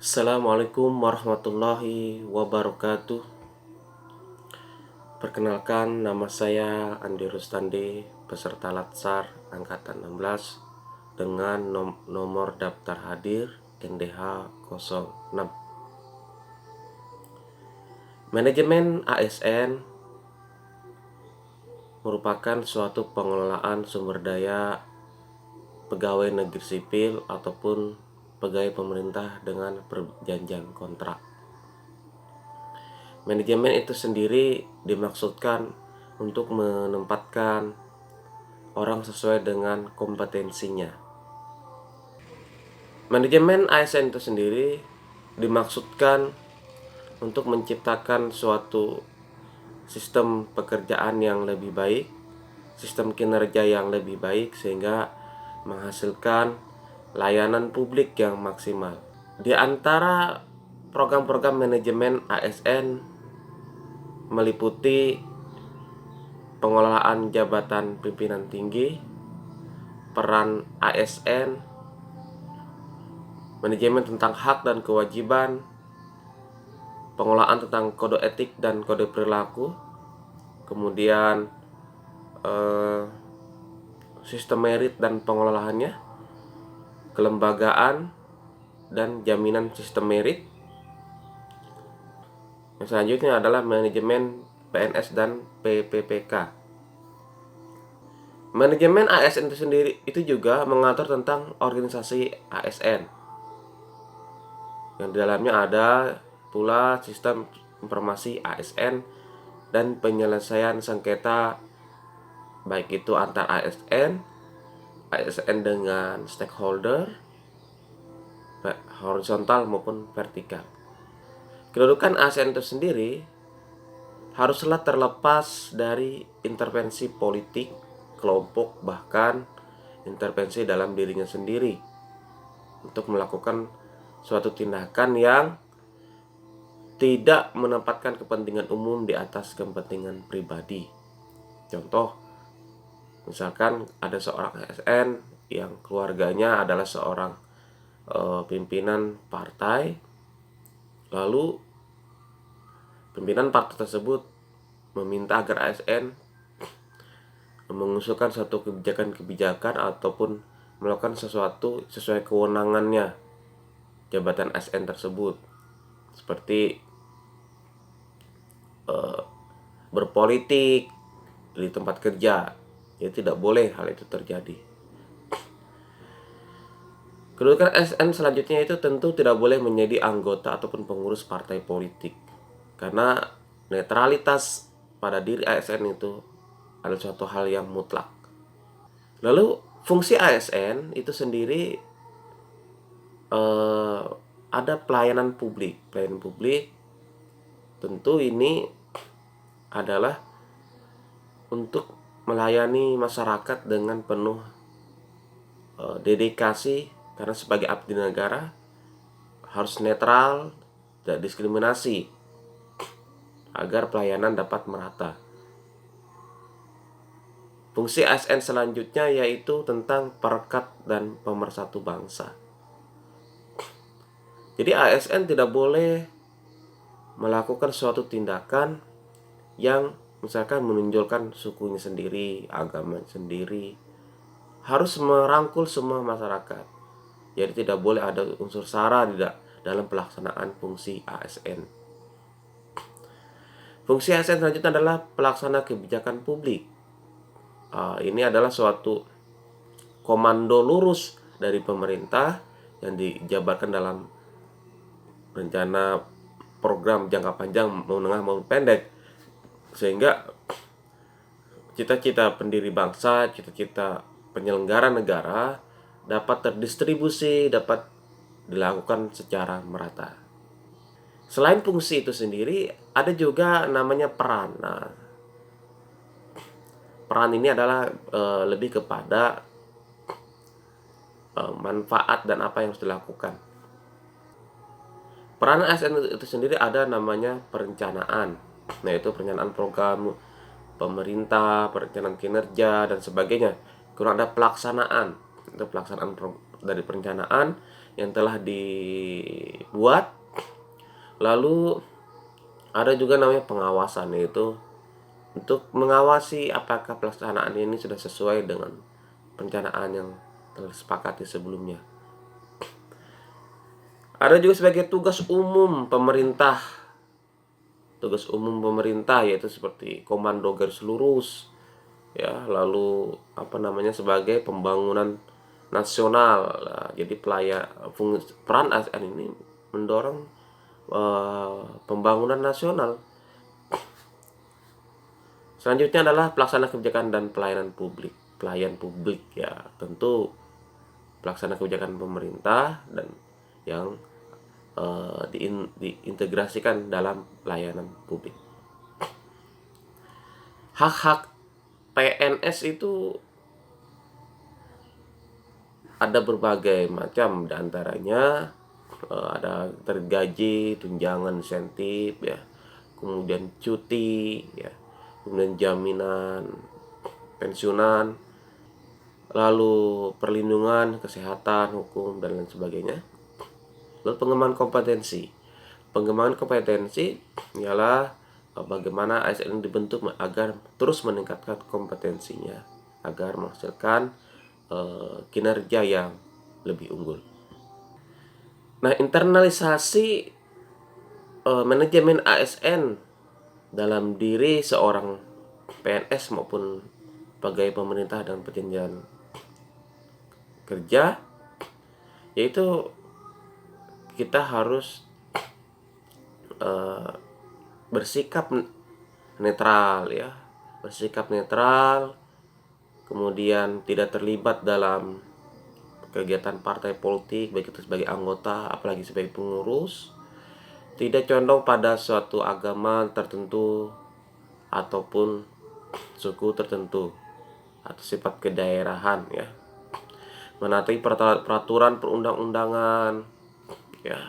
Assalamualaikum warahmatullahi wabarakatuh. Perkenalkan, nama saya Andi Rustandi, peserta Latsar Angkatan 16 dengan nomor daftar hadir NDH 06. Manajemen ASN merupakan suatu pengelolaan sumber daya pegawai negeri sipil ataupun pegawai pemerintah dengan perjanjian kontrak. Manajemen itu sendiri dimaksudkan untuk menempatkan orang sesuai dengan kompetensinya. Manajemen ASN itu sendiri dimaksudkan untuk menciptakan suatu sistem pekerjaan yang lebih baik, sistem kinerja yang lebih baik, sehingga menghasilkan layanan publik yang maksimal. Di antara program-program manajemen ASN meliputi pengelolaan jabatan pimpinan tinggi, peran ASN, manajemen tentang hak dan kewajiban, pengelolaan tentang kode etik dan kode perilaku, kemudian sistem merit dan pengelolaannya, kelembagaan dan jaminan sistem merit. Yang selanjutnya adalah manajemen PNS dan PPPK. Manajemen ASN itu sendiri itu juga mengatur tentang organisasi ASN. Yang di dalamnya ada pula sistem informasi ASN dan penyelesaian sengketa, baik itu antar ASN dengan stakeholder, horizontal maupun vertikal. Kedudukan ASN itu sendiri haruslah terlepas dari intervensi politik, kelompok, bahkan intervensi dalam dirinya sendiri untuk melakukan suatu tindakan yang tidak menempatkan kepentingan umum di atas kepentingan pribadi. Contoh, misalkan ada seorang ASN yang keluarganya adalah seorang pimpinan partai, lalu pimpinan partai tersebut meminta agar ASN mengusulkan suatu kebijakan ataupun melakukan sesuatu sesuai kewenangannya jabatan ASN tersebut, seperti berpolitik di tempat kerja. Jadi tidak boleh hal itu terjadi. Kedudukan ASN selanjutnya itu tentu tidak boleh menjadi anggota ataupun pengurus partai politik, karena netralitas pada diri ASN itu adalah suatu hal yang mutlak. Lalu fungsi ASN itu sendiri ada pelayanan publik. Pelayanan publik tentu ini adalah untuk melayani masyarakat dengan penuh dedikasi, karena sebagai abdi negara harus netral, tidak diskriminasi, agar pelayanan dapat merata. Fungsi ASN selanjutnya yaitu tentang perekat dan pemersatu bangsa. Jadi ASN tidak boleh melakukan suatu tindakan yang misalkan menonjolkan sukunya sendiri, agamanya sendiri. Harus merangkul semua masyarakat. Jadi tidak boleh ada unsur SARA dalam pelaksanaan fungsi ASN. Fungsi ASN selanjutnya adalah pelaksana kebijakan publik. Ini adalah suatu komando lurus dari pemerintah yang dijabarkan dalam rencana program jangka panjang, menengah maupun pendek, sehingga cita-cita pendiri bangsa, cita-cita penyelenggara negara dapat terdistribusi, dapat dilakukan secara merata. Selain fungsi itu sendiri, ada juga namanya peran. Nah, peran ini adalah lebih kepada manfaat dan apa yang harus dilakukan. Peran ASN itu sendiri ada namanya perencanaan, yaitu perencanaan program pemerintah, perencanaan kinerja dan sebagainya. Kemudian ada pelaksanaan, itu pelaksanaan dari perencanaan yang telah dibuat. Lalu ada juga namanya pengawasan, yaitu untuk mengawasi apakah pelaksanaan ini sudah sesuai dengan perencanaan yang telah disepakati sebelumnya. Ada juga sebagai tugas umum pemerintah. Tugas umum pemerintah yaitu seperti komando garis lurus, ya, lalu sebagai pembangunan nasional. Nah, jadi peran ASN ini mendorong pembangunan nasional. Selanjutnya adalah pelaksana kebijakan dan pelayan publik, ya, tentu pelaksana kebijakan pemerintah dan yang diintegrasikan dalam pelayanan publik. Hak-hak PNS itu ada berbagai macam, diantaranya ada gaji, tunjangan, insentif, ya, kemudian cuti, ya, kemudian jaminan pensiunan, lalu perlindungan kesehatan, hukum, dan lain sebagainya. Lalu pengembangan kompetensi ialah bagaimana ASN dibentuk agar terus meningkatkan kompetensinya agar menghasilkan kinerja yang lebih unggul. Nah, internalisasi manajemen ASN dalam diri seorang PNS maupun pegawai pemerintah dan perjanjian kerja, yaitu kita harus bersikap netral, ya, kemudian tidak terlibat dalam kegiatan partai politik, baik itu sebagai anggota apalagi sebagai pengurus, tidak condong pada suatu agama tertentu ataupun suku tertentu atau sifat kedaerahan, ya, menaati peraturan perundang-undangan, ya,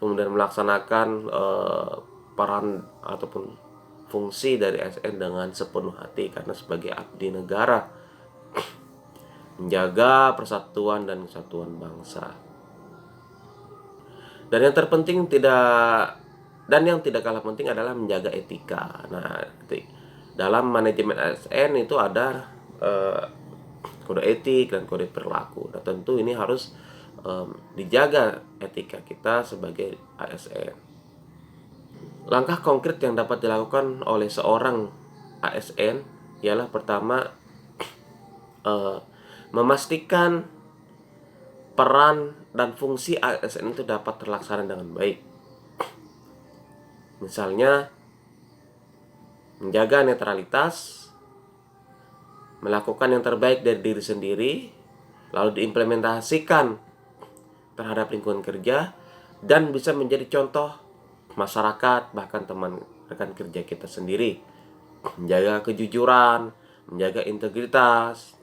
kemudian melaksanakan peran ataupun fungsi dari ASN dengan sepenuh hati karena sebagai abdi negara, menjaga persatuan dan kesatuan bangsa. Dan yang tidak kalah penting adalah menjaga etika. Nah, dalam manajemen ASN itu ada kode etik dan kode perilaku. Nah, tentu ini harus dijaga etika kita sebagai ASN. Langkah konkret yang dapat dilakukan oleh seorang ASN ialah pertama, memastikan peran dan fungsi ASN itu dapat terlaksana dengan baik. Misalnya, menjaga netralitas, melakukan yang terbaik dari diri sendiri, lalu diimplementasikan terhadap lingkungan kerja, dan bisa menjadi contoh masyarakat, bahkan teman rekan kerja kita sendiri. Menjaga kejujuran, menjaga integritas,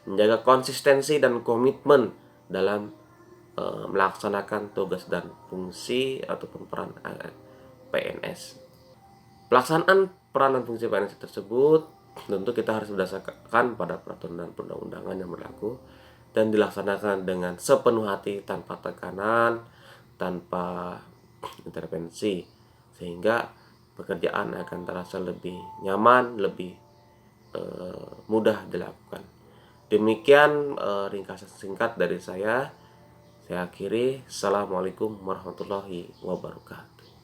menjaga konsistensi dan komitmen dalam melaksanakan tugas dan fungsi ataupun peran PNS. Pelaksanaan peran dan fungsi PNS tersebut tentu kita harus berdasarkan pada peraturan dan perundang-undangan yang berlaku dan dilaksanakan dengan sepenuh hati, tanpa tekanan, tanpa intervensi, sehingga pekerjaan akan terasa lebih nyaman, lebih mudah dilakukan. Demikian ringkasan singkat dari saya. Saya akhiri. Assalamualaikum warahmatullahi wabarakatuh.